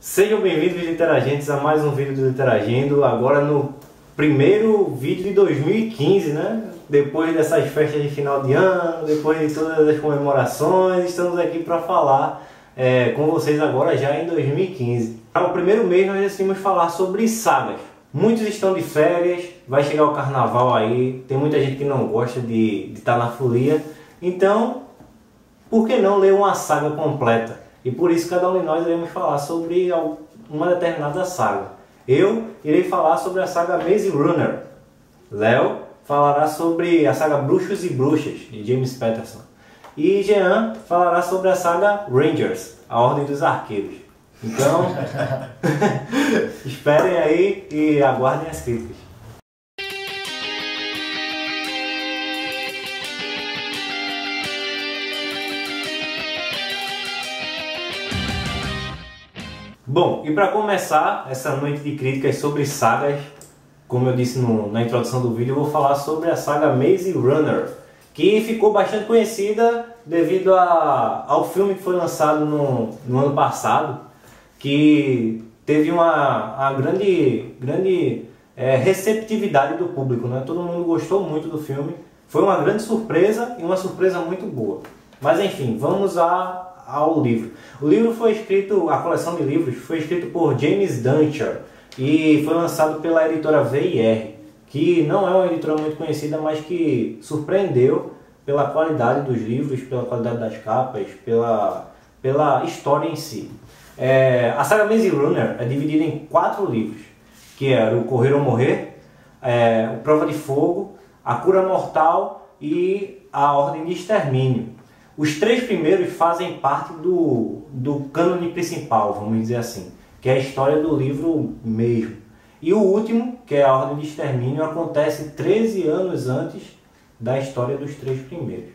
Sejam bem-vindos, Literagentes, a mais um vídeo do Literagindo, agora no primeiro vídeo de 2015, né? Depois dessas festas de final de ano, depois de todas as comemorações, estamos aqui para falar com vocês agora já em 2015. Para o primeiro mês nós decidimos falar sobre sagas. Muitos estão de férias, vai chegar o carnaval aí, tem muita gente que não gosta de estar na folia, então por que não ler uma saga completa? E por isso cada um de nós iremos falar sobre uma determinada saga. Eu irei falar sobre a saga Maze Runner. Léo falará sobre a saga Bruxos e Bruxas, de James Patterson. E Jean falará sobre a saga Rangers, a Ordem dos Arqueiros. Então, esperem aí e aguardem as críticas. Bom, e para começar essa noite de críticas sobre sagas, como eu disse na introdução do vídeo, eu vou falar sobre a saga Maze Runner, que ficou bastante conhecida devido ao filme que foi lançado no ano passado, que teve uma grande receptividade do público, né? Todo mundo gostou muito do filme, foi uma grande surpresa e uma surpresa muito boa. Mas enfim, vamos ao livro. O livro foi escrito, a coleção de livros foi escrito por James Duncher e foi lançado pela editora V&R, que não é uma editora muito conhecida, mas que surpreendeu pela qualidade dos livros, pela qualidade das capas, pela história em si. A saga Maze Runner é dividida em 4 livros, que é o Correr ou Morrer, o Prova de Fogo, A Cura Mortal e A Ordem de Extermínio. Os 3 primeiros fazem parte do cânone principal, vamos dizer assim, que é a história do livro mesmo. E o último, que é a Ordem de Extermínio, acontece 13 anos antes da história dos 3 primeiros.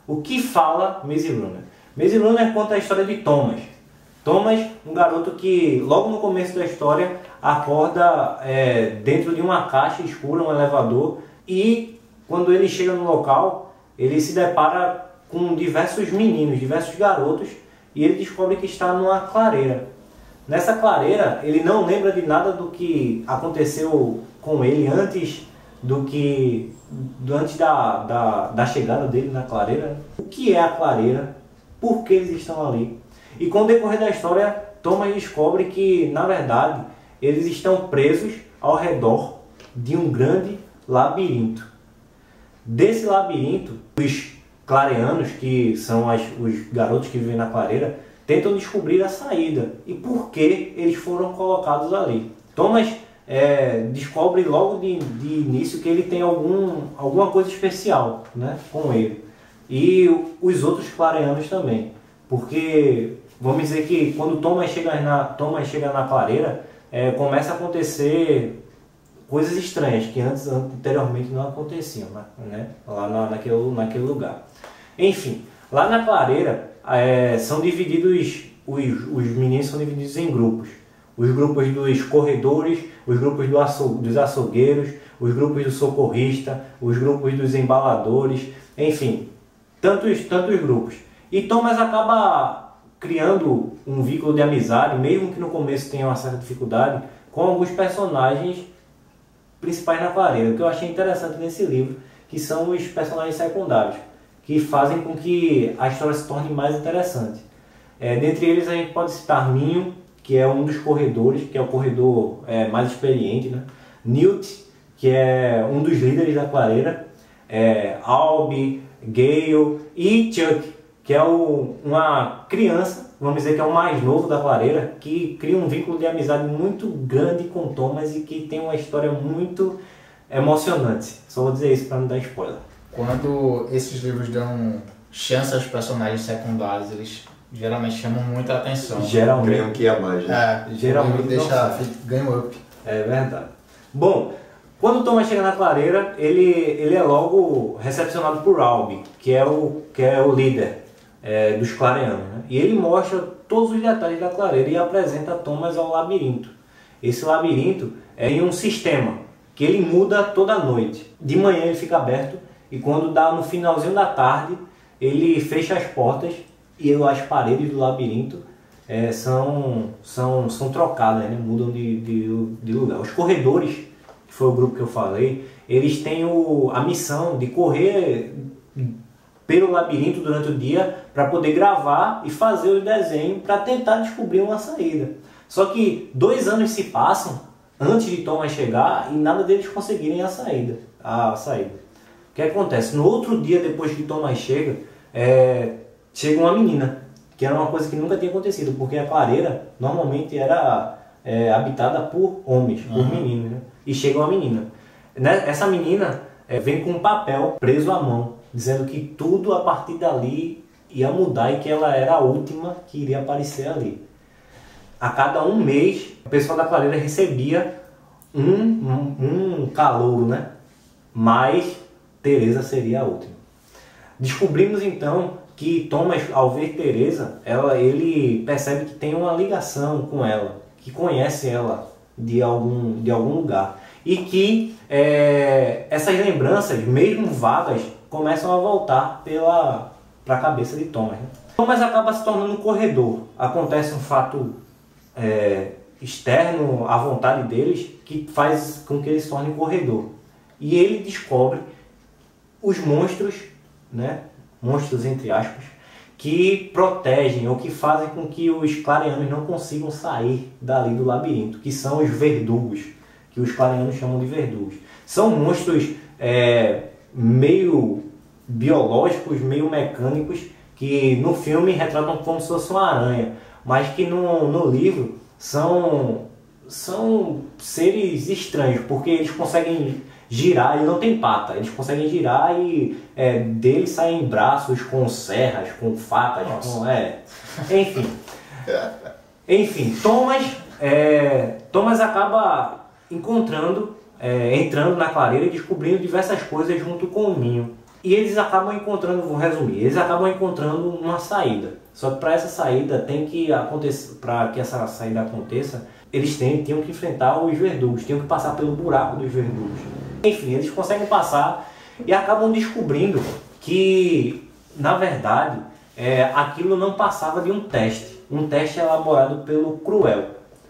O que fala Maze Runner? Maze Runner conta a história de Thomas. Thomas, um garoto que logo no começo da história acorda dentro de uma caixa escura, um elevador, e quando ele chega no local, ele se depara com diversos meninos, diversos garotos, e ele descobre que está numa clareira. Nessa clareira, ele não lembra de nada do que aconteceu com ele antes da chegada dele na clareira. O que é a clareira? Por que eles estão ali? E com o decorrer da história, Thomas descobre que, na verdade, eles estão presos ao redor de um grande labirinto. Desse labirinto, os clareanos, que são os garotos que vivem na clareira, tentam descobrir a saída e por que eles foram colocados ali. Thomas descobre logo de início que ele tem alguma coisa especial, né, com ele. E os outros clareanos também. Porque, vamos dizer que quando Thomas chega na clareira, começa a acontecer coisas estranhas que anteriormente não aconteciam, né? Lá naquele lugar. Enfim, lá na clareira são divididos, os meninos são divididos em grupos. Os grupos dos corredores, os grupos dos açougueiros, os grupos do socorrista, os grupos dos embaladores, enfim, tantos grupos. E Thomas acaba criando um vínculo de amizade, mesmo que no começo tenha uma certa dificuldade, com alguns personagens principais na clareira. O que eu achei interessante nesse livro, que são os personagens secundários, que fazem com que a história se torne mais interessante. Dentre eles a gente pode citar Minho, que é um dos corredores, que é o corredor mais experiente, né? Newt, que é um dos líderes da clareira, Albie, Gale e Chuck, que é uma criança, vamos dizer que é o mais novo da clareira, que cria um vínculo de amizade muito grande com Thomas e que tem uma história muito emocionante. Só vou dizer isso para não dar spoiler. Quando esses livros dão chance aos personagens secundários, eles geralmente chamam muita atenção. Geralmente. Ganham que a mais, né? Geralmente ganha um up. É verdade. Bom, quando Thomas chega na clareira, ele é logo recepcionado por Albie, que é o líder dos clareanos, né? E ele mostra todos os detalhes da clareira e apresenta Thomas ao labirinto. Esse labirinto é em um sistema que ele muda toda noite. De manhã ele fica aberto e quando dá no finalzinho da tarde, ele fecha as portas e as paredes do labirinto são trocadas, né? Mudam de lugar. Os corredores, que foi o grupo que eu falei, eles têm a missão de correr pelo labirinto durante o dia para poder gravar e fazer o desenho para tentar descobrir uma saída. Só que 2 anos se passam antes de Thomas chegar e nada deles conseguirem a saída. O que acontece? No outro dia, depois que Thomas chega uma menina, que era uma coisa que nunca tinha acontecido, porque a clareira normalmente era habitada por homens, por meninos, né? E chega uma menina. Essa menina vem com um papel preso à mão, dizendo que tudo a partir dali ia mudar e que ela era a última que iria aparecer ali. A cada 1 mês, o pessoal da clareira recebia um calouro, né? Mas Teresa seria a última. Descobrimos então que Thomas, ao ver Teresa, ele percebe que tem uma ligação com ela, que conhece ela de algum lugar. E que essas lembranças, mesmo vagas, começam a voltar para a cabeça de Thomas. Né? Thomas acaba se tornando um corredor. Acontece um fato externo à vontade deles que faz com que ele se torne um corredor. E ele descobre os monstros, né? Monstros entre aspas, que protegem ou que fazem com que os clareanos não consigam sair dali do labirinto, que são os verdugos, que os clareanos chamam de verdugos. São monstros meio biológicos, meio mecânicos, que no filme retratam como se fosse uma aranha, mas que no livro são seres estranhos, porque eles conseguem girar, ele não tem pata, eles conseguem girar e deles saem braços com serras, com facas, enfim, Thomas acaba entrando na clareira e descobrindo diversas coisas junto com o Minho. E eles acabam encontrando, vou resumir, eles acabam encontrando uma saída. Só que para essa saída para que essa saída aconteça, eles tinham que enfrentar os verdugos, tinham que passar pelo buraco dos verdugos. Enfim, eles conseguem passar e acabam descobrindo que, na verdade, aquilo não passava de um teste elaborado pelo Cruel.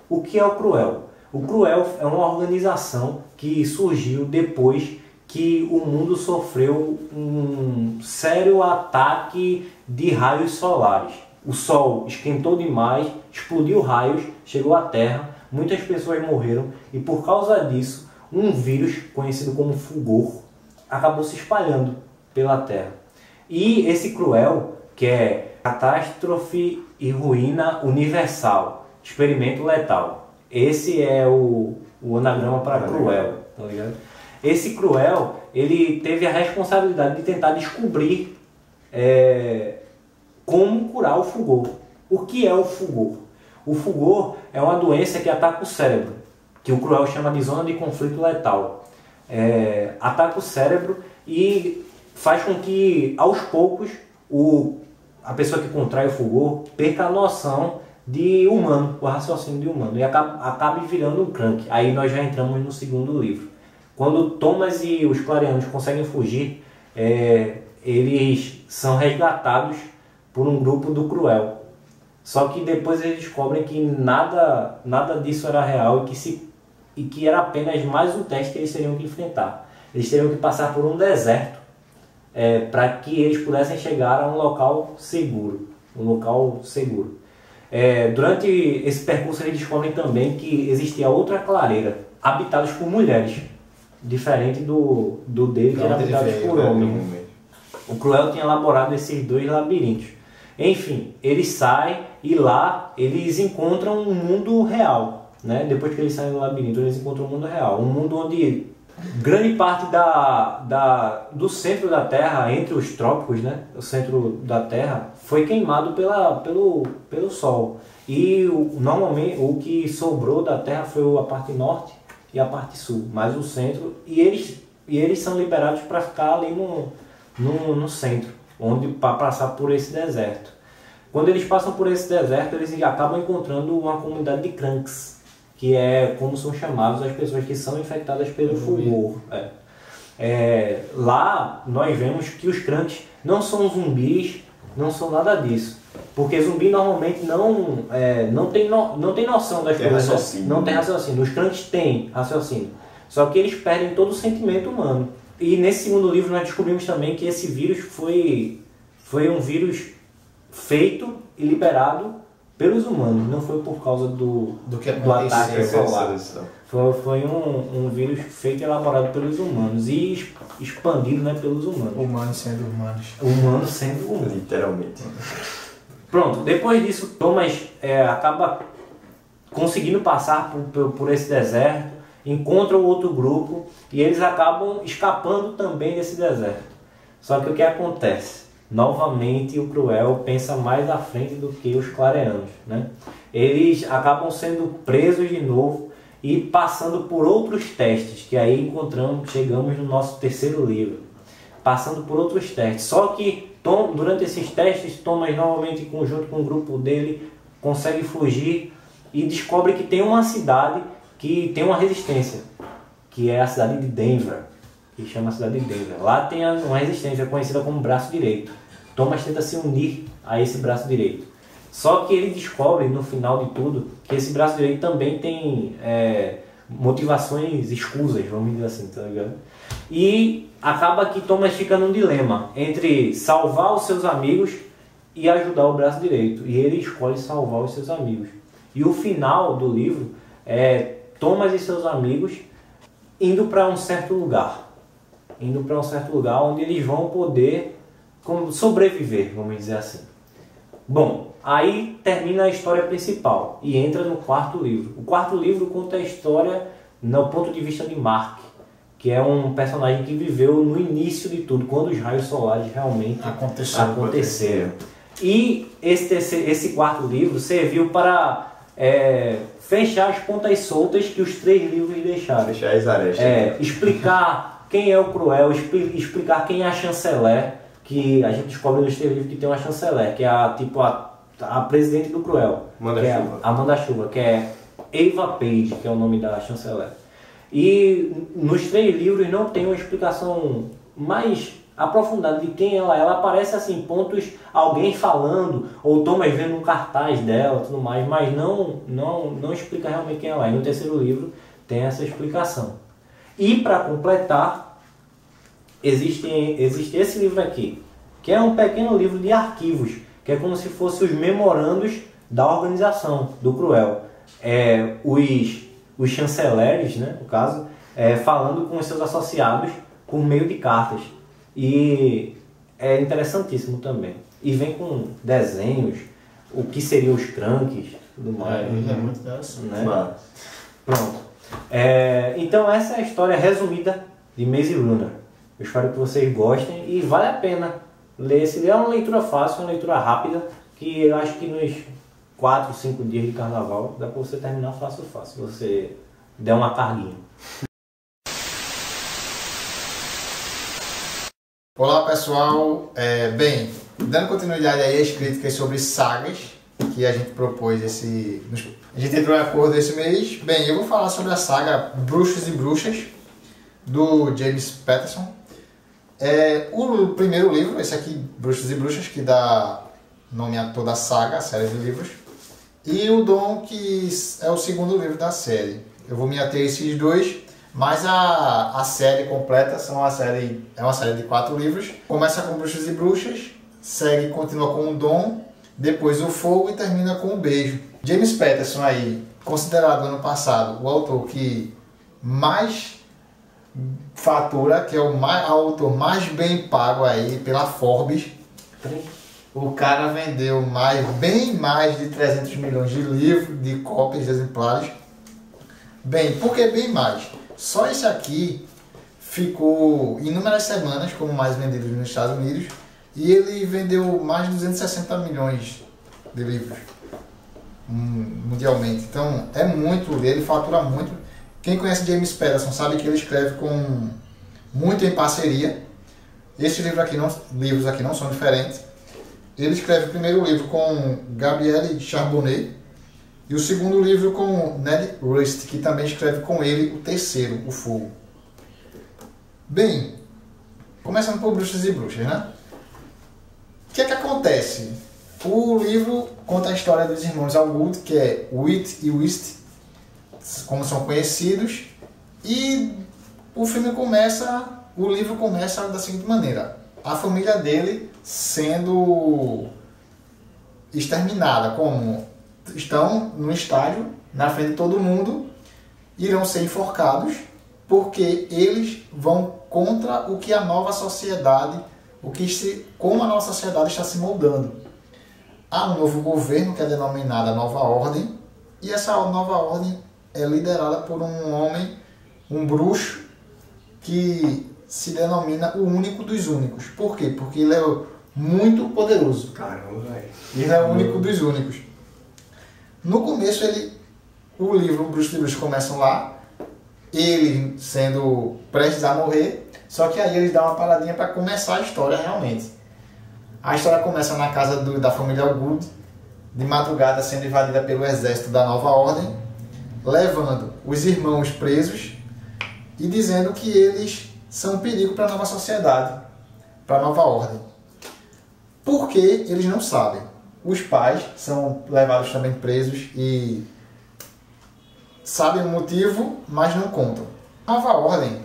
O que é o Cruel? O Cruel é uma organização que surgiu depois que o mundo sofreu um sério ataque de raios solares. O Sol esquentou demais, explodiu raios, chegou à Terra, muitas pessoas morreram e por causa disso um vírus conhecido como fulgor acabou se espalhando pela Terra. E esse Cruel, que é Catástrofe e Ruína Universal, Experimento Letal. Esse é o anagrama para Cruel, tá ligado? Esse Cruel, ele teve a responsabilidade de tentar descobrir como curar o fulgor. O que é o fulgor? O fulgor é uma doença que ataca o cérebro, que o Cruel chama de zona de conflito letal. Ataca o cérebro e faz com que, aos poucos, a pessoa que contrai o fulgor perca a noção de humano, o raciocínio de humano, e acabe virando um crank. Aí nós já entramos no segundo livro. Quando Thomas e os clareanos conseguem fugir, eles são resgatados por um grupo do Cruel. Só que depois eles descobrem que nada disso era real e que era apenas mais um teste que eles teriam que enfrentar. Eles teriam que passar por um deserto para que eles pudessem chegar a um local seguro. Durante esse percurso eles descobrem também que existia outra clareira, habitadas por mulheres, diferente do dele, que era habitado por homens. O Cruel tinha elaborado esses 2 labirintos. Enfim, eles saem e lá eles encontram um mundo real. Né? Depois que eles saem do labirinto, eles encontram um mundo real. Um mundo onde grande parte do centro da Terra, entre os trópicos, né? O centro da Terra, foi queimado pelo Sol. E normalmente o que sobrou da Terra foi a parte norte e a parte sul, mais o centro. E eles são liberados para ficar ali no centro, para passar por esse deserto. Quando eles passam por esse deserto, eles acabam encontrando uma comunidade de cranks, que é como são chamados as pessoas que são infectadas pelo fulgor. Lá nós vemos que os cranks não são zumbis, não são nada disso. Porque zumbi normalmente não tem noção das coisas, né? Não tem raciocínio. Os crentes têm raciocínio. Só que eles perdem todo o sentimento humano. E nesse segundo livro nós descobrimos também que esse vírus foi um vírus feito e liberado pelos humanos. Não foi por causa do ataque solar. Foi um vírus feito e elaborado pelos humanos e expandido, né, pelos humanos. Humanos sendo humanos. Humanos sendo humanos. Literalmente. Pronto, depois disso, Thomas acaba conseguindo passar por esse deserto, encontra o outro grupo e eles acabam escapando também desse deserto. Só que o que acontece? Novamente o Cruel pensa mais à frente do que os clareanos, né? Eles acabam sendo presos de novo e passando por outros testes, que aí chegamos no nosso terceiro livro. Passando por outros testes. Só que durante esses testes, Thomas novamente, junto com o grupo dele, consegue fugir e descobre que tem uma cidade que tem uma resistência, que é a cidade de Denver, que chama a cidade de Denver. Lá tem uma resistência conhecida como braço direito. Thomas tenta se unir a esse braço direito. Só que ele descobre, no final de tudo, que esse braço direito também tem motivações escusas, vamos dizer assim, tá ligado? E acaba que Thomas fica num dilema entre salvar os seus amigos e ajudar o braço direito. E ele escolhe salvar os seus amigos. E o final do livro é Thomas e seus amigos indo para um certo lugar. Indo para um certo lugar onde eles vão poder sobreviver, vamos dizer assim. Bom, aí termina a história principal e entra no quarto livro. O quarto livro conta a história no ponto de vista de Mark, que é um personagem que viveu no início de tudo, quando os raios solares realmente aconteceram. E esse quarto livro serviu para fechar as pontas soltas que os 3 livros deixaram. Fechar as arestas. Explicar quem é o Cruel, explicar quem é a Chanceler, que a gente descobre nos 3 livros que tem uma Chanceler, que é a presidente do Cruel. Amanda Chuva, que é Eva Page, que é o nome da Chanceler. E nos 3 livros não tem uma explicação mais aprofundada de quem ela é. Ela aparece assim, alguém falando, ou Thomas vendo um cartaz dela e tudo mais, mas não explica realmente quem ela é. E no terceiro livro tem essa explicação. E para completar, existe esse livro aqui, que é um pequeno livro de arquivos, que é como se fossem os memorandos da organização do Cruel. Os chanceleres, né, no caso, falando com os seus associados por meio de cartas. E é interessantíssimo também. E vem com desenhos, o que seriam os cranks, tudo mais. É muito interessante. Né? Pronto. Então essa é a história resumida de Maze Runner. Eu espero que vocês gostem e vale a pena ler esse livro. É uma leitura fácil, uma leitura rápida, que eu acho que nos 4, 5 dias de carnaval dá para você terminar fácil, se você der uma carguinha. Olá pessoal, bem, dando continuidade aí às críticas sobre sagas que a gente propôs a gente entrou em acordo esse mês. Bem, eu vou falar sobre a saga Bruxos e Bruxas do James Patterson. O primeiro livro, esse aqui, Bruxos e Bruxas, que dá nome a toda a saga, a série de livros, e o Dom, que é o segundo livro da série. Eu vou me ater a esses dois. Mas a série completa é uma série de 4 livros. Começa com Bruxos e Bruxas, continua com o Dom, depois o Fogo e termina com o Beijo. James Patterson aí, considerado ano passado o autor que mais fatura, que é o autor mais bem pago aí pela Forbes. O cara vendeu bem mais de 300 milhões de livros, de cópias, de exemplares. Bem, por que bem mais? Só esse aqui ficou inúmeras semanas como mais vendido nos Estados Unidos e ele vendeu mais de 260 milhões de livros mundialmente. Então é muito, ele fatura muito. Quem conhece James Patterson sabe que ele escreve muito em parceria. Esses livros aqui não são diferentes. Ele escreve o primeiro livro com Gabrielle Charbonnet e o segundo livro com Ned Rust, que também escreve com ele o terceiro, O Fogo. Bem, começando por Bruxos e Bruxas, né? O que é que acontece? O livro conta a história dos irmãos Allgood, que é Wheat e Whist, como são conhecidos, e o livro começa da seguinte maneira: a família dele sendo exterminada, como estão no estádio, na frente de todo mundo, irão ser enforcados, porque eles vão contra o que a nova sociedade, como a nova sociedade está se moldando. Há um novo governo que é denominado a Nova Ordem, e essa Nova Ordem é liderada por um homem, um bruxo, que se denomina o único dos únicos. Por quê? Porque ele é muito poderoso. Caramba, velho. Ele é o único dos únicos. No começo, o livro, o Bruxo de Bruxos, começam lá, ele sendo prestes a morrer, só que aí eles dão uma paradinha para começar a história realmente. A história começa na casa da família Allgood, de madrugada sendo invadida pelo exército da Nova Ordem, levando os irmãos presos e dizendo que eles são um perigo para a nova sociedade, para a nova ordem. Porque eles não sabem. Os pais são levados também presos e sabem o motivo, mas não contam. A nova ordem,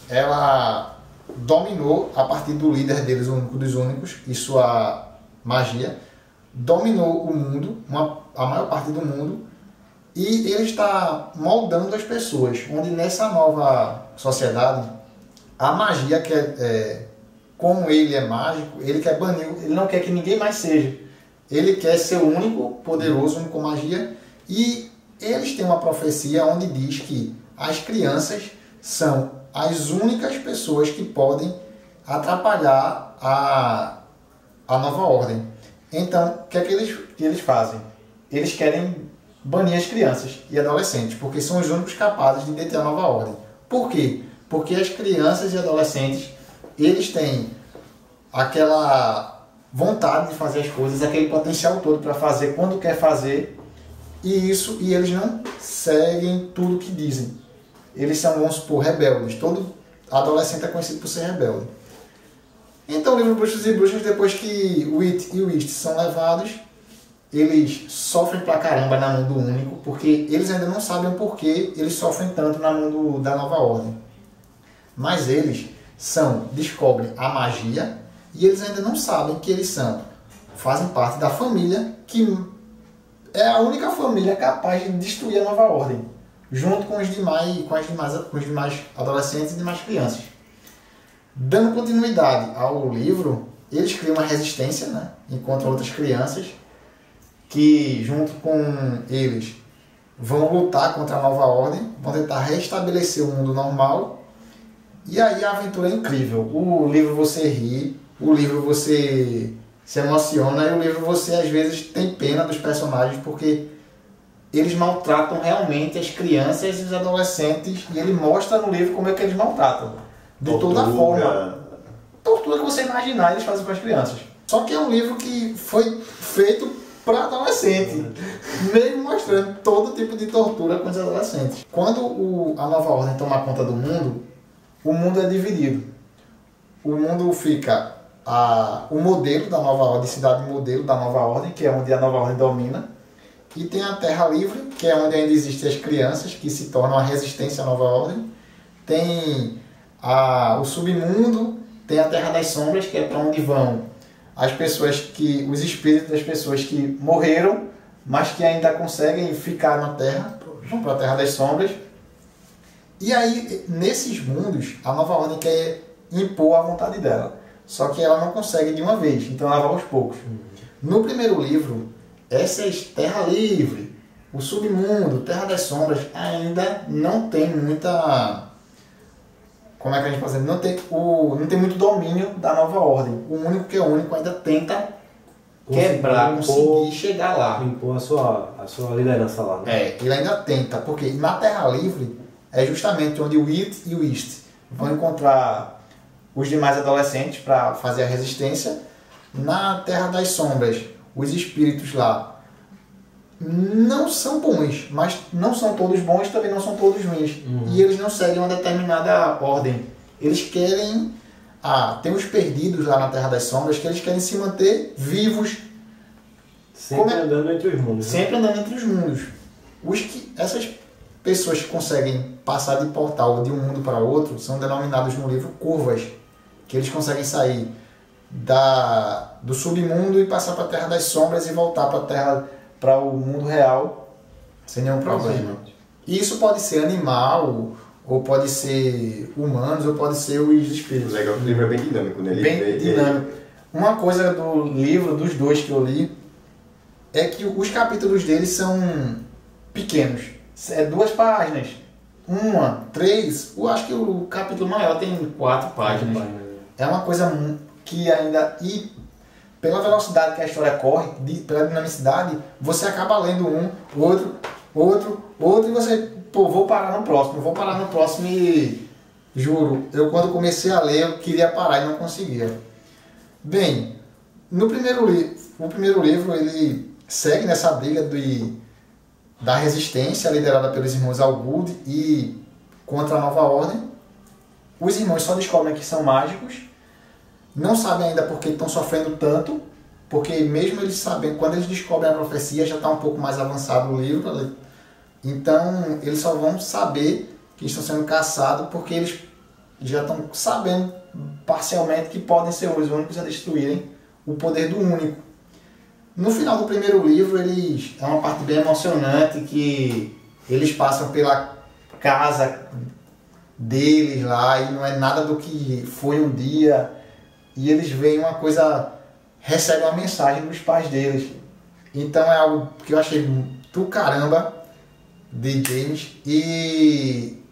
ela dominou, a partir do líder deles, o único dos únicos, e sua magia, dominou o mundo, a maior parte do mundo, e ele está moldando as pessoas, onde nessa nova sociedade, a magia, como ele é mágico, ele quer banir, ele não quer que ninguém mais seja. Ele quer ser o único poderoso, único com magia, e eles têm uma profecia onde diz que as crianças são as únicas pessoas que podem atrapalhar a nova ordem. Então, o que é que eles fazem? Eles querem banir as crianças e adolescentes, porque são os únicos capazes de deter a nova ordem. Por quê? Porque as crianças e adolescentes, eles têm aquela vontade de fazer as coisas, aquele potencial todo para fazer quando quer fazer, e eles não seguem tudo que dizem. Eles são, vamos supor, rebeldes. Todo adolescente é conhecido por ser rebelde. Então, o livro Bruxos e Bruxas, depois que Wheat e Whist são levados, eles sofrem pra caramba na mão do único, porque eles ainda não sabem o porquê eles sofrem tanto na mão da nova ordem. Mas eles descobrem a magia, e eles ainda não sabem que eles fazem parte da família, que é a única família capaz de destruir a nova ordem, junto com os demais adolescentes e demais crianças. Dando continuidade ao livro, eles criam uma resistência, né? Encontram outras crianças que, junto com eles, vão lutar contra a nova ordem, vão tentar restabelecer o mundo normal. E aí a aventura é incrível. O livro você ri, o livro você se emociona, e o livro você às vezes tem pena dos personagens, porque eles maltratam realmente as crianças e os adolescentes, e ele mostra no livro como é que eles maltratam. De toda forma. Tortura que você imaginar, eles fazem com as crianças. Só que é um livro que foi feito para adolescente, mesmo mostrando todo tipo de tortura com os adolescentes. Quando a nova ordem toma conta do mundo, o mundo é dividido. O mundo fica o modelo da nova ordem, cidade modelo da nova ordem, que é onde a nova ordem domina. E tem a Terra Livre, que é onde ainda existem as crianças, que se tornam a resistência à nova ordem. Tem o submundo, tem a Terra das Sombras, que é para onde vão os espíritos das pessoas que morreram, mas que ainda conseguem ficar na Terra, vão para a Terra das Sombras. E aí, nesses mundos, a nova ordem quer impor a vontade dela. Só que ela não consegue de uma vez, então ela vai aos poucos. No primeiro livro, essas Terra Livre, o submundo, Terra das Sombras, ainda não tem muita... Como é que a gente pode dizer? Não tem muito domínio da nova ordem. O único que é único ainda tenta conseguir chegar lá. Impor a sua liderança lá. Né? Ele ainda tenta, porque na Terra Livre é justamente onde o Wheat e o Whist vão encontrar os demais adolescentes para fazer a resistência. Na Terra das Sombras, os espíritos lá não são bons, mas não são todos bons, também não são todos ruins. E eles não seguem uma determinada ordem. Eles querem... tem os perdidos lá na Terra das Sombras, que eles querem se manter vivos Sempre andando entre os mundos. Sempre andando entre os mundos. Essas pessoas que conseguem passar de portal de um mundo para outro são denominados no livro curvas, que eles conseguem sair do submundo e passar para a Terra das Sombras e voltar para o mundo real sem nenhum problema. E isso pode ser animal, ou pode ser humanos, ou pode ser os espíritos. Legal, o livro é bem dinâmico, né? Bem dinâmico. Uma coisa do livro, dos dois que eu li, é que os capítulos deles são pequenos. É 2 páginas. 3. Eu acho que o capítulo maior tem 4 páginas. É uma coisa que ainda... E pela velocidade que a história corre, pela dinamicidade, você acaba lendo outro, e você... Pô, vou parar no próximo e... Juro, eu quando comecei a ler, eu queria parar e não conseguia. Bem, o primeiro livro, ele segue nessa briga da resistência liderada pelos irmãos Algud e contra a Nova Ordem. Os irmãos só descobrem que são mágicos, não sabem ainda por que estão sofrendo tanto, porque mesmo eles sabem, quando eles descobrem a profecia, já está um pouco mais avançado o livro, então eles só vão saber que estão sendo caçados porque eles já estão sabendo parcialmente que podem ser os únicos a destruírem o poder do único. No final do primeiro livro, é uma parte bem emocionante, que eles passam pela casa deles lá e não é nada do que foi um dia, e eles veem uma coisa, recebem uma mensagem dos pais deles. Então é algo que eu achei do caramba de James, e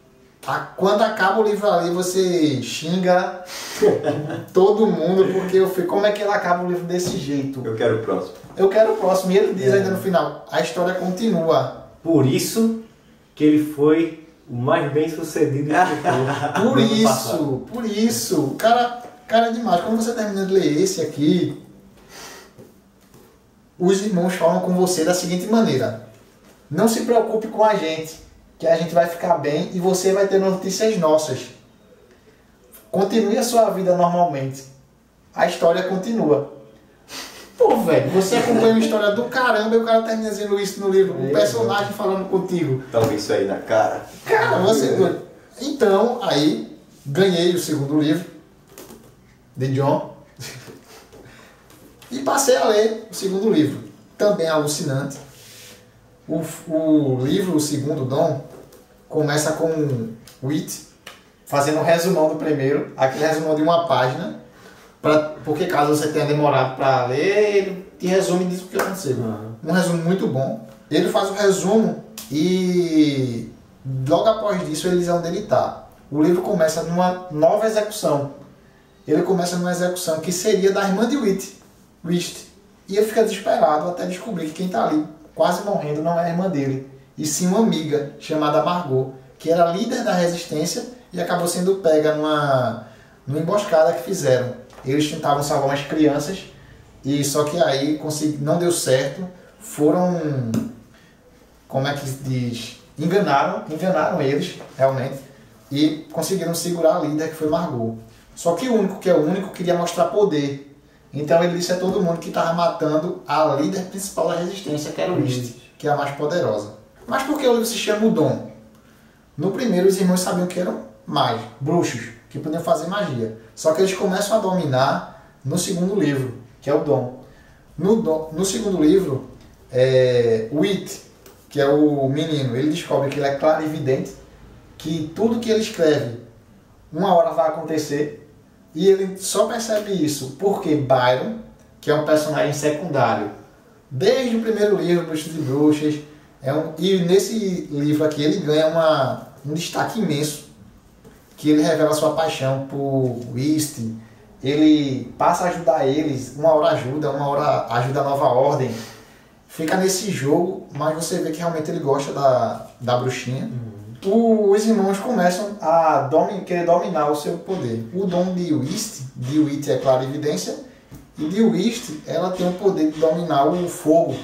quando acaba o livro ali, você xinga todo mundo, porque eu fico, como é que ele acaba o livro desse jeito? Eu quero o próximo. E ele diz ainda no final, a história continua. Por isso que ele foi o mais bem sucedido Por isso. Cara é demais. Quando você termina de ler esse aqui, os irmãos falam com você da seguinte maneira: não se preocupe com a gente, que a gente vai ficar bem e você vai ter notícias nossas. Continue a sua vida normalmente. A história continua. Pô, velho, você acompanha uma história do caramba e o cara termina dizendo isso no livro, um personagem falando contigo. Toma isso aí na cara. Cara, você... Então, aí, ganhei o segundo livro, de John, e passei a ler o segundo livro. Também alucinante. O livro, o segundo Dom, começa com o It fazendo um resumão do primeiro, aquele resumão de uma página, porque caso você tenha demorado para ler, ele te resume disso que aconteceu. Um resumo muito bom. Ele faz o resumo e logo após disso ele diz onde ele está. O livro começa numa nova execução. Ele começa numa execução que seria da irmã de Whist. E ele fica desesperado até descobrir que quem está ali quase morrendo não é a irmã dele, e sim uma amiga chamada Margot, que era líder da resistência e acabou sendo pega numa emboscada que fizeram. Eles tentavam salvar umas crianças, e só que aí não deu certo. Foram, como é que se diz, enganaram eles realmente, e conseguiram segurar a líder, que foi Margot. Só que o único que é o único queria mostrar poder. Então ele disse a todo mundo que estava matando a líder principal da resistência, que era o Whist, que é a mais poderosa. Mas por que o livro se chama o Dom? No primeiro os irmãos sabiam que eram mágicos, bruxos, que podiam fazer magia. Só que eles começam a dominar no segundo livro, que é o Dom. No segundo livro, o It, que é o menino, ele descobre que ele é clarividente, que tudo que ele escreve, uma hora vai acontecer. E ele só percebe isso porque Byron, que é um personagem secundário, desde o primeiro livro, Bruxos e Bruxas, e nesse livro aqui ele ganha um destaque imenso, que ele revela sua paixão por Whist, ele passa a ajudar eles, uma hora ajuda a Nova Ordem, fica nesse jogo, mas você vê que realmente ele gosta da bruxinha. Os irmãos começam a querer dominar o seu poder. O dom de Whist é clarividência, e de Whist ela tem o poder de dominar o fogo.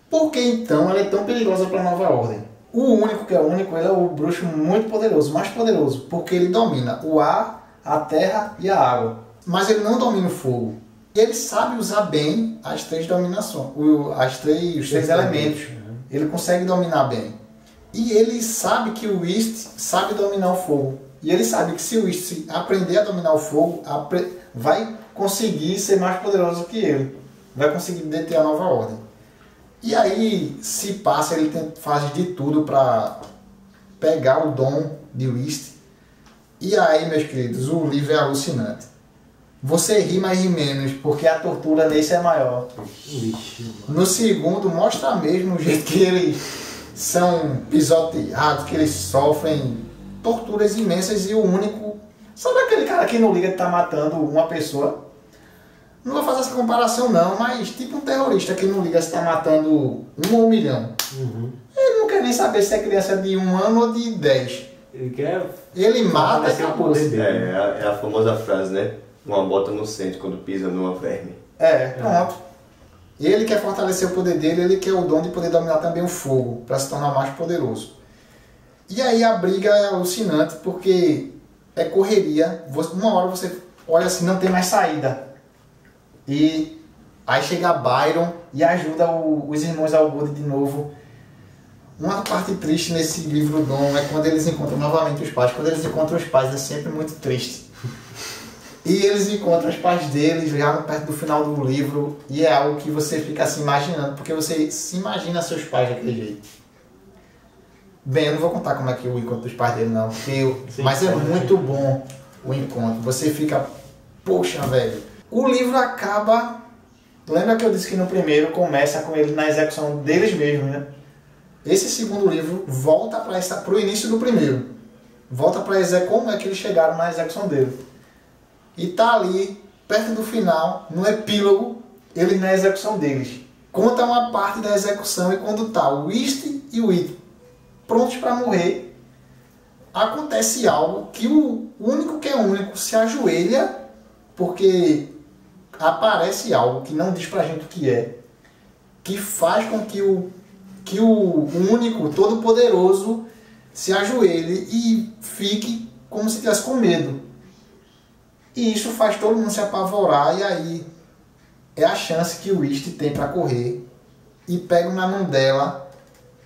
Por que então ela é tão perigosa para a Nova Ordem? O único que é único, ele é o bruxo muito poderoso, mais poderoso, porque ele domina o ar, a terra e a água. Mas ele não domina o fogo. ele sabe usar bem as três dominações, os três elementos. Ele consegue dominar bem. E ele sabe que o Whist sabe dominar o fogo. E ele sabe que se o Whist aprender a dominar o fogo, vai conseguir ser mais poderoso que ele. Vai conseguir deter a nova ordem. E aí, se passa, ele faz de tudo para pegar o dom de Whist. E aí, meus queridos, o livro é alucinante. Você ri, mas ri menos, porque a tortura nesse é maior. No segundo, mostra mesmo o jeito que eles são pisoteados, que eles sofrem torturas imensas e o único... Sabe aquele cara que não liga de estar matando uma pessoa? Não vou fazer essa comparação não, mas tipo um terrorista que não liga se está matando 1 ou 1 milhão. Ele não quer nem saber se é criança de 1 ano ou de 10. Ele mata e acabou. É a famosa frase, né? Uma bota não sente quando pisa numa verme. Pronto. Ele quer fortalecer o poder dele, ele quer o dom de poder dominar também o fogo, para se tornar mais poderoso. E aí a briga é alucinante, porque é correria. Uma hora você olha assim, não tem mais saída. E aí chega Byron e ajuda os irmãos Allgood de novo. Uma parte triste nesse livro Dom é quando eles encontram novamente os pais. Quando eles encontram os pais é sempre muito triste. E eles encontram os pais deles já perto do final do livro. E é algo que você fica se imaginando, porque você se imagina seus pais daquele jeito. Bem, eu não vou contar como é que o encontro dos pais dele não, mas é muito bom o encontro. Você fica, poxa, velho. O livro acaba... Lembra que eu disse que no primeiro começa com ele na execução deles mesmos, né? Esse segundo livro volta para o início do primeiro. Volta para como é que eles chegaram na execução dele. E tá ali, perto do final, no epílogo, ele na execução deles. Conta uma parte da execução e quando tá o Whist e o Whit prontos para morrer, acontece algo que o único que é único se ajoelha, porque aparece algo que não diz pra gente o que é, que faz com que o único, todo-poderoso, se ajoelhe e fique como se tivesse com medo. E isso faz todo mundo se apavorar, e aí é a chance que o Whist tem para correr, e pegam na mão dela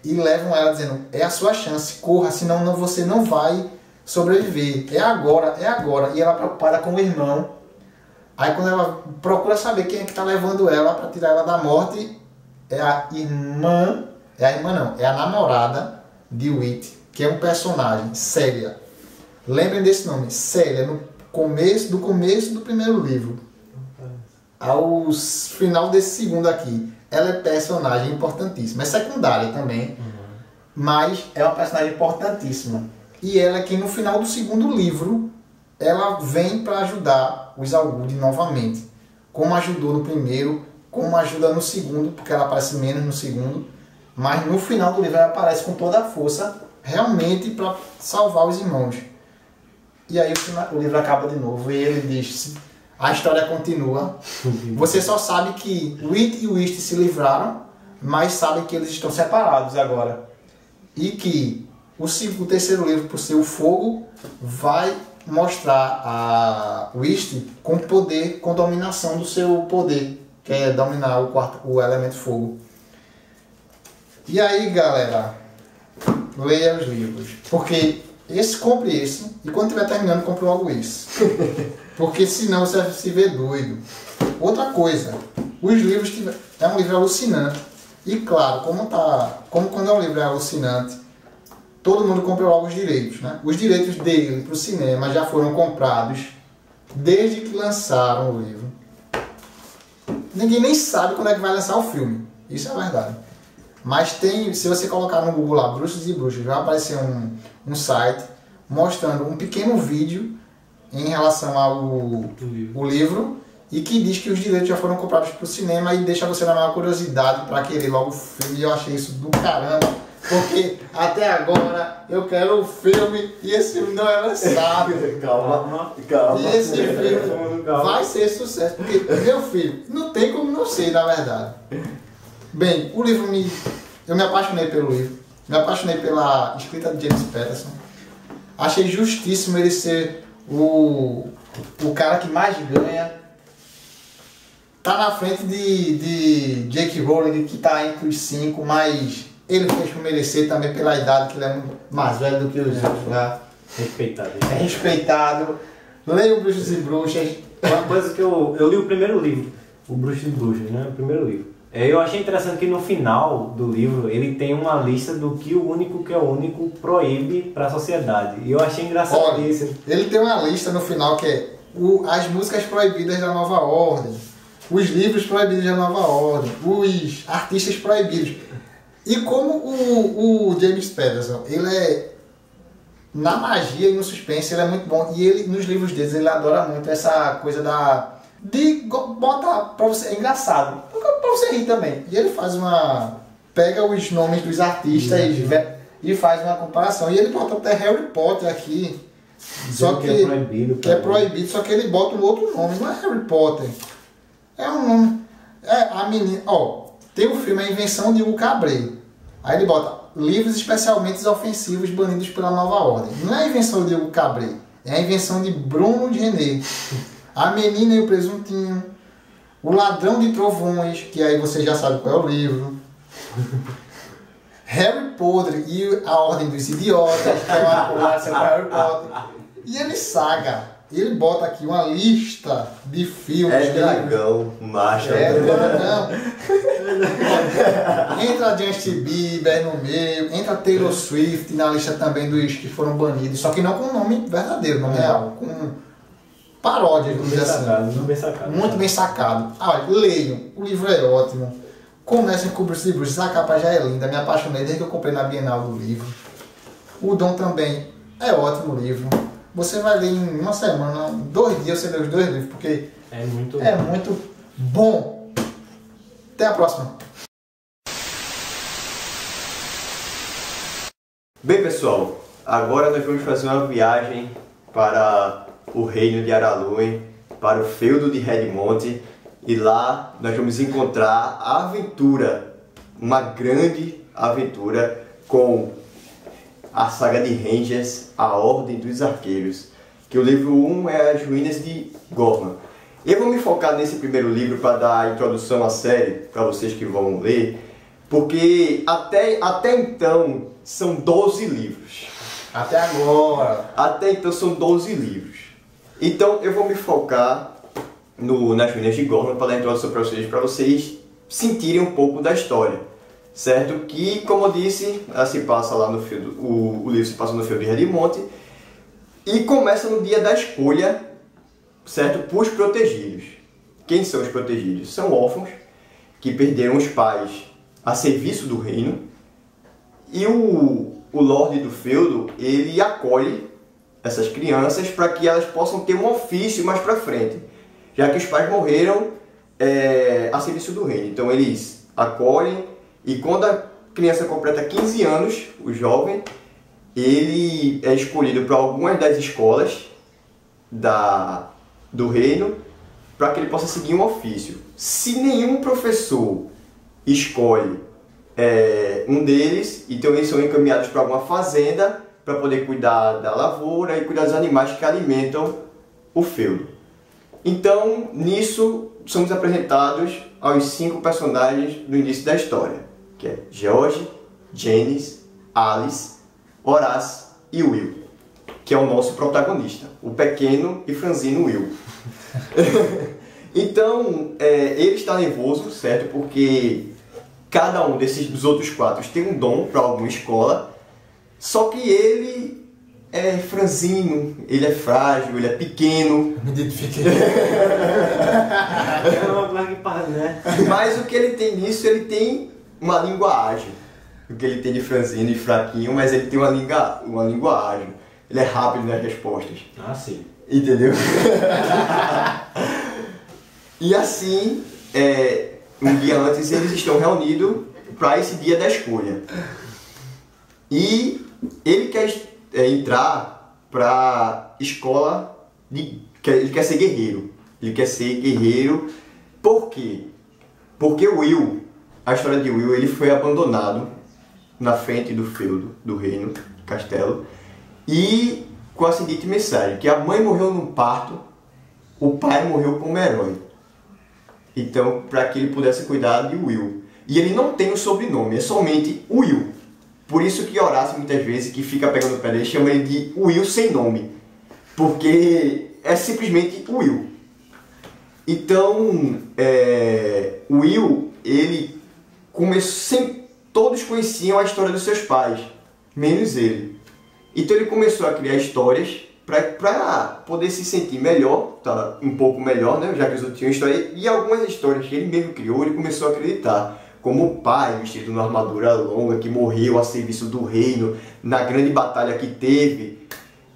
e levam ela dizendo, é a sua chance, corra, senão você não vai sobreviver, é agora, é agora. E ela preocupada com o irmão. Aí quando ela procura saber quem é que está levando ela para tirar ela da morte, é a namorada de Whit, que é um personagem, Célia. Lembrem desse nome, Célia, no começo do primeiro livro. Ao final desse segundo aqui, ela é personagem importantíssima. É secundária também, mas é uma personagem importantíssima. E ela é que no final do segundo livro, ela vem para ajudar os Allgood novamente. Como ajudou no primeiro, como ajuda no segundo, porque ela aparece menos no segundo. Mas no final do livro ela aparece com toda a força, realmente para salvar os irmãos. E aí o livro acaba de novo e ele diz, a história continua. Você só sabe que Whit e Whist se livraram, mas sabe que eles estão separados agora. E que o terceiro livro, por ser o fogo, vai mostrar a Whist com poder, com dominação do seu poder, que é dominar o elemento fogo. E aí, galera, leia os livros, porque compre esse, e quando estiver terminando, compre logo esse. Porque senão você vai se ver doido. Outra coisa, os livros é um livro alucinante. E claro, como quando é um livro alucinante, todo mundo compra logo os direitos, né? Os direitos dele para o cinema já foram comprados desde que lançaram o livro. Ninguém nem sabe quando é que vai lançar o filme. Isso é verdade. Mas se você colocar no Google lá, Bruxos e Bruxas, vai aparecer um site mostrando um pequeno vídeo em relação ao livro e que diz que os direitos já foram comprados para o cinema e deixa você na maior curiosidade para querer logo o filme. E eu achei isso do caramba, porque até agora eu quero o filme e esse filme não é lançado. Calma. E esse filme vai ser sucesso, porque, meu filho, não tem como não ser, na verdade. Bem, o livro eu me apaixonei pelo livro, me apaixonei pela escrita de James Patterson. Achei justíssimo ele ser o cara que mais ganha. tá na frente de Jake Rowling, que tá entre os 5, mas ele fez por merecer também pela idade, que ele é muito mais velho do que os outros lá. Respeitado. É respeitado. Leia o Bruxos e Bruxas. Uma coisa que eu li o primeiro livro, o Bruxos e Bruxas, né? O primeiro livro. Eu achei interessante que no final do livro ele tem uma lista do que o único proíbe para a sociedade. E eu achei engraçado. Olha, isso. ele tem uma lista no final que é as músicas proibidas da Nova Ordem, os livros proibidos da Nova Ordem, os artistas proibidos. E como o James Patterson, ele é na magia e no suspense, ele é muito bom. E ele, nos livros deles, ele adora muito essa coisa de botar pra você, é engraçado, pra você rir também. E ele pega os nomes dos artistas e faz uma comparação. E ele bota até Harry Potter aqui, só que é proibido. Que é proibido, só que ele bota um outro nome, não é Harry Potter. É um nome. A menina. Tem o filme A Invenção de Hugo Cabret. Aí ele bota livros especialmente ofensivos banidos pela Nova Ordem. Não é a invenção de Hugo Cabret, é a invenção de Bruno de René. A Menina e o Presuntinho. O Ladrão de Trovões, que aí você já sabe qual é o livro. Harry Potter e a Ordem dos Idiotas, que é uma colaboração com Harry Potter. E ele bota aqui uma lista de filmes. É dragão, macho. É dragão. Entra Justin Bieber no meio, entra Taylor Swift na lista também dos que foram banidos, só que não com o nome verdadeiro, nome real, com paródias, vamos dizer assim. Muito bem sacado. Olha, leiam, o livro é ótimo. Comecem com o Bruxos e Bruxas, a capa já é linda, me apaixonei desde que eu comprei na Bienal do livro. O Dom também é ótimo livro. Você vai ler em uma semana, 2 dias você lê os 2 livros, porque é muito bom. Até a próxima. Bem, pessoal, agora nós vamos fazer uma viagem para o reino de Araluen, para o feudo de Redmond, e lá nós vamos encontrar a aventura, uma grande aventura com a saga de Rangers, a Ordem dos Arqueiros, que o livro 1 é As Ruínas de Gorman. Eu vou me focar nesse primeiro livro para dar a introdução à série, para vocês que vão ler, porque até então são 12 livros. Até agora. Até então são 12 livros. Então eu vou me focar nas Ruínas de Gorman para dar a introdução para vocês sentirem um pouco da história. Certo? Que, como eu disse, ela se passa lá no feudo, o livro se passa no feudo de Redmond e começa no dia da escolha, certo? Para os protegidos. Quem são os protegidos? São órfãos que perderam os pais a serviço do reino, e o Lorde do feudo, ele acolhe essas crianças para que elas possam ter um ofício mais para frente, já que os pais morreram a serviço do reino. Então eles acolhem. E quando a criança completa 15 anos, o jovem, ele é escolhido para algumas das escolas do reino para que ele possa seguir um ofício. Se nenhum professor escolhe um deles, então eles são encaminhados para alguma fazenda para poder cuidar da lavoura e cuidar dos animais que alimentam o feudo. Então, nisso, somos apresentados aos 5 personagens do início da história, que é George, Janice, Alice, Horace e Will, que é o nosso protagonista, o pequeno e franzino Will. Então, ele está nervoso, certo? Porque cada um dos outros 4 tem um dom para alguma escola, só que ele é franzino, ele é frágil, ele é pequeno. Me identifiquei. né? Mas o que ele tem nisso, ele tem uma língua ágil. O que ele tem de franzino e fraquinho, mas ele tem uma língua ágil. Ele é rápido nas respostas. Ah, sim. Entendeu? E assim, um dia antes, eles estão reunidos para esse dia da escolha. E ele quer entrar para escola, ele quer ser guerreiro. Ele quer ser guerreiro. Por quê? Porque Will, a história de Will, ele foi abandonado na frente do feudo, do reino, castelo, e com a seguinte mensagem, que a mãe morreu num parto, o pai morreu como herói. Então, para que ele pudesse cuidar de Will. E ele não tem o sobrenome, é somente Will. Por isso que Horácio, muitas vezes, que fica pegando o pé dele, chama ele de Will sem nome. Porque é simplesmente Will. Então, Will, ele começou... Todos conheciam a história dos seus pais, menos ele. Então ele começou a criar histórias para poder se sentir melhor, tá, um pouco melhor, né, já que os outros tinham história. E algumas histórias que ele mesmo criou, ele começou a acreditar. Como o pai, vestido numa armadura longa, que morreu a serviço do reino, na grande batalha que teve.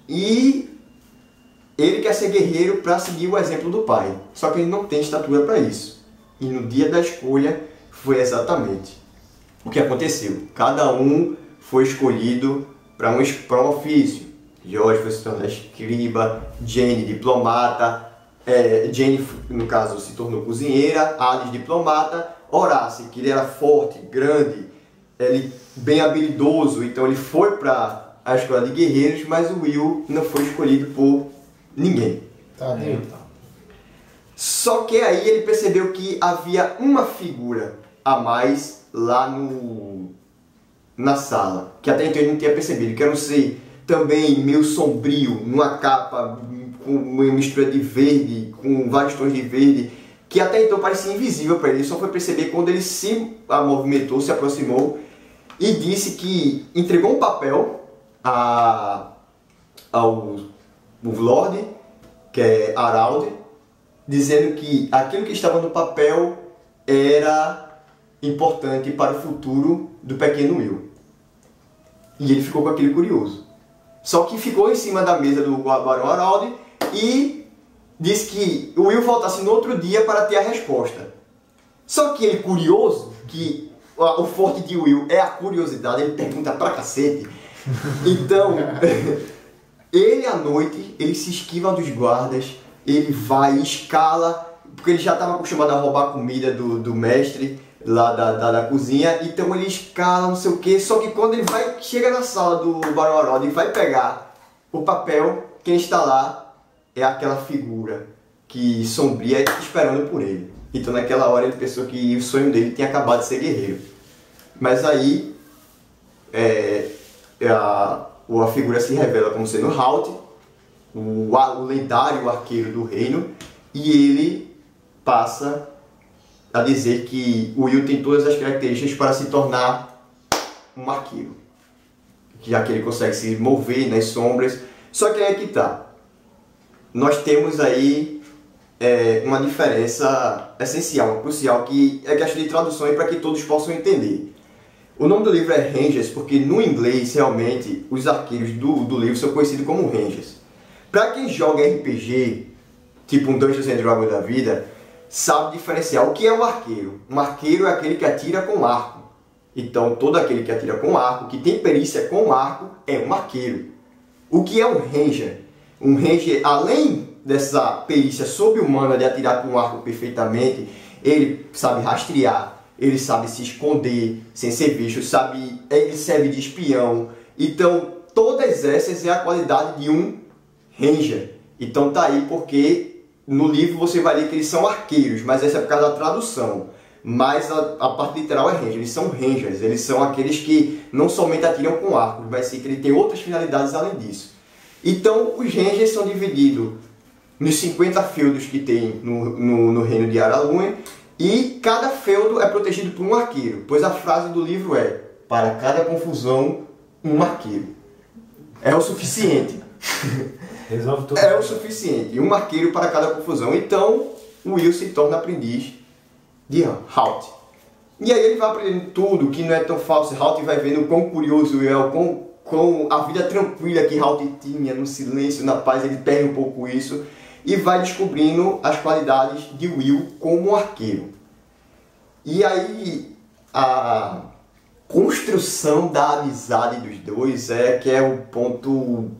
E ele quer ser guerreiro para seguir o exemplo do pai. Só que ele não tem estatura para isso. E no dia da escolha foi exatamente o que aconteceu. Cada um foi escolhido para um ofício. George foi se tornar escriba, Jane diplomata, Jane, no caso, se tornou cozinheira, Alice diplomata, Horácio, que ele era forte, grande, ele bem habilidoso, então ele foi para a escola de guerreiros, mas o Will não foi escolhido por ninguém. Tá bem. Só que aí ele percebeu que havia uma figura a mais lá na sala, que até então ele não tinha percebido, que era um ser também meio sombrio, numa capa com uma mistura de verde, com vários tons de verde, que até então parecia invisível para ele. Ele só foi perceber quando ele se movimentou, se aproximou e disse que entregou um papel ao Lorde, que é Harald, dizendo que aquilo que estava no papel era importante para o futuro do pequeno Will. E ele ficou com aquilo curioso. Só que ficou em cima da mesa do Barão Harald e disse que o Will voltasse no outro dia para ter a resposta. Só que ele, curioso, que o forte de Will é a curiosidade, ele pergunta pra cacete. Então, ele à noite, ele se esquiva dos guardas, ele vai, escala, porque ele já estava acostumado a roubar a comida do mestre lá da cozinha, então ele escala, não sei o que, só que quando ele chega na sala do Barão Harald e vai pegar o papel, quem está lá é aquela figura que sombria esperando por ele. Então naquela hora ele pensou que o sonho dele tinha acabado de ser guerreiro. Mas aí a figura se revela como sendo Halt, o lendário arqueiro do reino, e ele passa a dizer que o Will tem todas as características para se tornar um arqueiro, já que ele consegue se mover nas sombras. Só que aí é que tá. Nós temos aí uma diferença essencial, crucial, que é questão de tradução para que todos possam entender. O nome do livro é Rangers porque no inglês realmente os arqueiros do livro são conhecidos como Rangers. Para quem joga RPG, tipo um Dungeons and Dragons da vida, sabe diferenciar o que é um arqueiro. Um arqueiro é aquele que atira com arco. Então todo aquele que atira com arco, que tem perícia com arco, é um arqueiro. O que é um ranger? Um ranger, além dessa perícia sobre-humana de atirar com arco perfeitamente, ele sabe rastrear, ele sabe se esconder sem ser visto, ele serve de espião. Então todas essas é a qualidade de um ranger. Então tá aí porque no livro você vai ler que eles são arqueiros, mas essa é por causa da tradução. Mas a parte literal é ranger, eles são rangers, eles são aqueles que não somente atiram com arcos, mas sim que ele tem outras finalidades além disso. Então os rangers são divididos nos 50 feudos que tem no reino de Araluen, e cada feudo é protegido por um arqueiro, pois a frase do livro é: para cada confusão, um arqueiro. É o suficiente. Resolve tudo. É o suficiente, um arqueiro para cada confusão. Então o Will se torna aprendiz de Halt. E aí ele vai aprendendo tudo que não é tão falso. Halt vai vendo o quão curioso Will é, com a vida tranquila que Halt tinha, no silêncio, na paz. Ele perde um pouco isso e vai descobrindo as qualidades de Will como arqueiro. E aí a construção da amizade dos dois que é o ponto,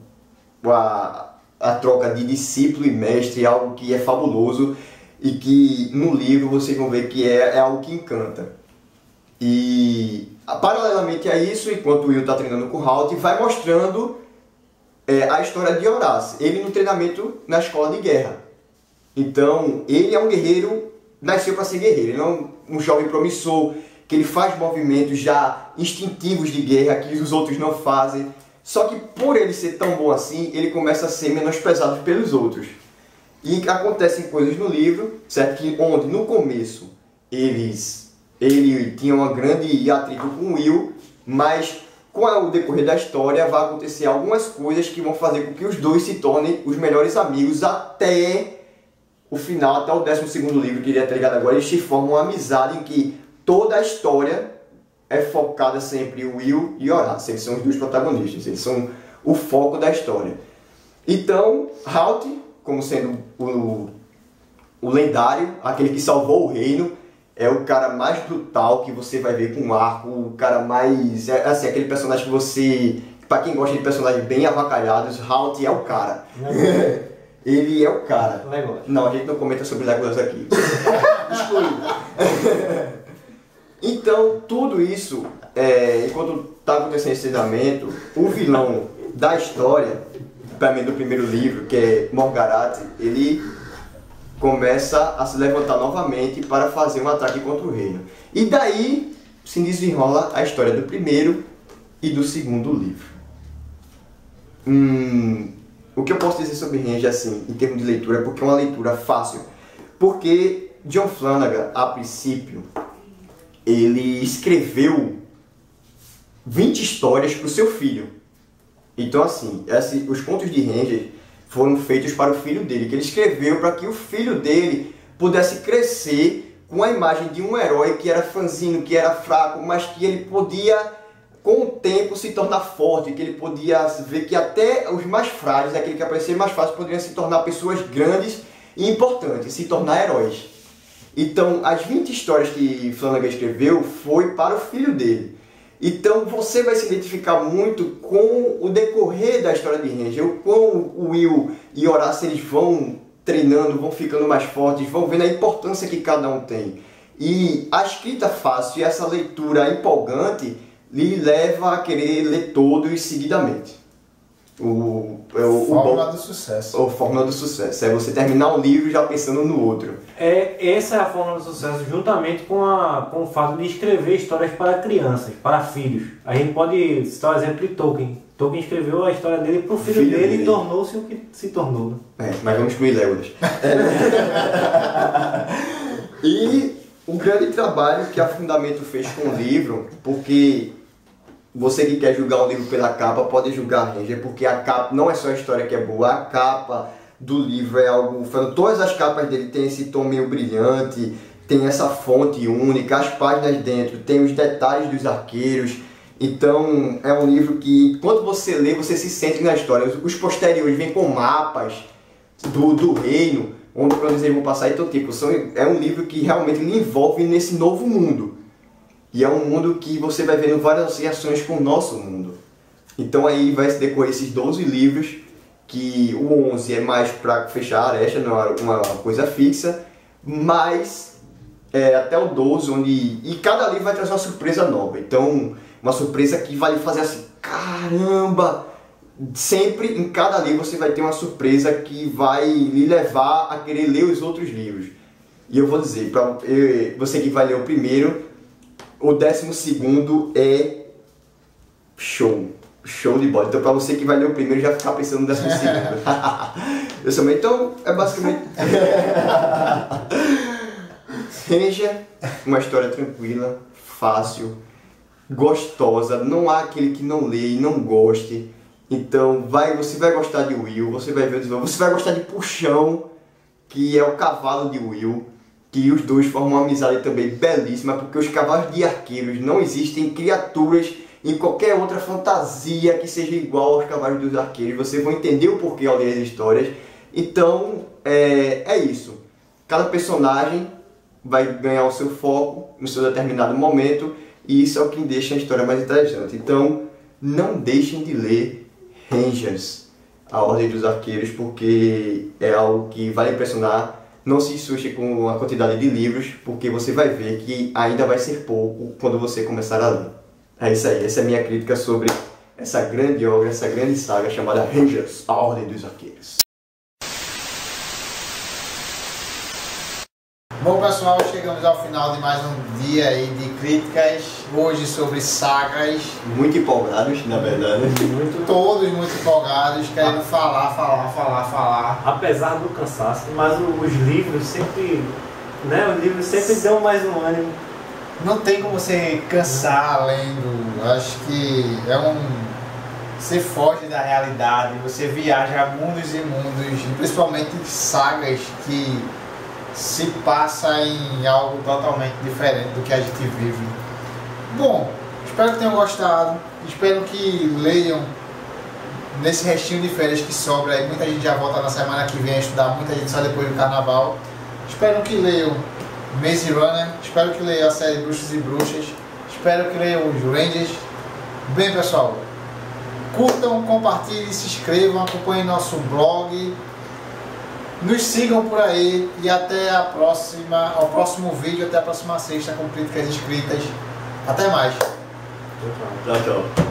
a troca de discípulo e mestre, algo que é fabuloso e que no livro vocês vão ver que é algo que encanta. E paralelamente a isso, enquanto o Will está treinando com o Halt, vai mostrando a história de Horácio, ele no treinamento na escola de guerra. Então ele é um guerreiro nasceu para ser guerreiro. Ele é um jovem promissor, que ele faz movimentos já instintivos de guerra que os outros não fazem. Só que por ele ser tão bom assim, ele começa a ser menosprezado pelos outros. E acontecem coisas no livro, certo? Que onde no começo ele tinha uma grande atrito com o Will, mas com o decorrer da história vai acontecer algumas coisas que vão fazer com que os dois se tornem os melhores amigos até o final, até o 12º livro, que iria ter ligado agora. Eles se formam uma amizade em que toda a história é focada sempre em Will e Horace. Eles são os dois protagonistas, eles são o foco da história. Então, Halt, como sendo o lendário, aquele que salvou o reino, é o cara mais brutal que você vai ver com um arco, o cara mais... assim, aquele personagem que você... Pra quem gosta de personagens bem avacalhados, Halt é o cara. Ele é o cara. Legolas. Não, a gente não comenta sobre Legolas aqui. Então, tudo isso, enquanto está acontecendo esse treinamento, o vilão da história, para mim do primeiro livro, que é Morgarath, ele começa a se levantar novamente para fazer um ataque contra o reino. E daí se desenrola a história do primeiro e do segundo livro. O que eu posso dizer sobre Ranger, assim, em termos de leitura, é porque é uma leitura fácil. Porque John Flanagan, a princípio, ele escreveu 20 histórias para o seu filho. Então, assim, os contos de Ranger foram feitos para o filho dele, que ele escreveu para que o filho dele pudesse crescer com a imagem de um herói que era franzino, que era fraco, mas que ele podia, com o tempo, se tornar forte, que ele podia ver que até os mais frágeis, aquele que aparecia mais fácil, poderiam se tornar pessoas grandes e importantes, se tornar heróis. Então, as 20 histórias que Flanagan escreveu foi para o filho dele. Então, você vai se identificar muito com o decorrer da história de Ranger, o quão o Will e Horace eles vão treinando, vão ficando mais fortes, vão vendo a importância que cada um tem. E a escrita fácil e essa leitura empolgante lhe leva a querer ler todos seguidamente. Fórmula do sucesso. A fórmula do sucesso. É você terminar um livro já pensando no outro. Essa é a fórmula do sucesso, juntamente com o fato de escrever histórias para crianças, para filhos. A gente pode citar o exemplo de Tolkien. Tolkien escreveu a história dele para o filho dele e tornou-se o que se tornou. Mas vamos excluir Legolas. E o grande trabalho que a Fundamento fez com o livro, porque você que quer julgar um livro pela capa pode julgar Ranger, porque a capa não é só a história que é boa, a capa do livro é algo... Todas as capas dele tem esse tom meio brilhante, tem essa fonte única, as páginas dentro, tem os detalhes dos arqueiros. Então é um livro que, quando você lê, você se sente na história. Os posteriores vêm com mapas do reino, onde eles vão passar. Então, tipo, é um livro que realmente lhe envolve nesse novo mundo. E é um mundo que você vai vendo várias reações com o nosso mundo. Então aí vai se decorrer esses 12 livros, que o 11 é mais para fechar a aresta, não é uma coisa fixa, mas até o 12, e cada livro vai trazer uma surpresa nova. Então, uma surpresa que vai fazer assim, caramba! Sempre, em cada livro, você vai ter uma surpresa que vai lhe levar a querer ler os outros livros. E eu vou dizer, para você que vai ler o primeiro, o 12º é show de bola. Então, para você que vai ler o primeiro, já ficar pensando no 12º. Então, é basicamente... Ranger, uma história tranquila, fácil, gostosa. Não há aquele que não lê e não goste. Então, você vai gostar de Will, você vai ver o desenvolvimento. Você vai gostar de Puxão, que é o cavalo de Will. Que os dois formam uma amizade também belíssima, porque os cavalos de arqueiros não existem criaturas em qualquer outra fantasia que seja igual aos cavalos dos arqueiros. Vocês vão entender o porquê ao ler as histórias. Então, é isso. Cada personagem vai ganhar o seu foco no seu determinado momento, e isso é o que deixa a história mais interessante. Então, não deixem de ler Rangers, a Ordem dos Arqueiros, porque é algo que vai impressionar. Não se assuste com a quantidade de livros, porque você vai ver que ainda vai ser pouco quando você começar a ler. É isso aí, essa é a minha crítica sobre essa grande obra, essa grande saga chamada Rangers, a Ordem dos Arqueiros. Bom, pessoal, chegamos ao final de mais um dia aí de críticas, hoje sobre sagas. Muito empolgados, na verdade. Todos muito empolgados, querendo falar. Apesar do cansaço, mas os livros sempre, né? Os livros sempre dão mais um ânimo. Não tem como você cansar lendo, acho que você foge da realidade, você viaja mundos e mundos, principalmente sagas que se passa em algo totalmente diferente do que a gente vive. Bom, espero que tenham gostado, espero que leiam nesse restinho de férias que sobra aí. Muita gente já volta na semana que vem a estudar, muita gente só depois do carnaval. Espero que leiam Maze Runner, espero que leiam a série Bruxos e Bruxas, espero que leiam os Rangers. Bem, pessoal, curtam, compartilhem, se inscrevam, acompanhem nosso blog. Nos sigam por aí e até ao próximo vídeo, até a próxima sexta com críticas escritas. Até mais. Tchau, tchau.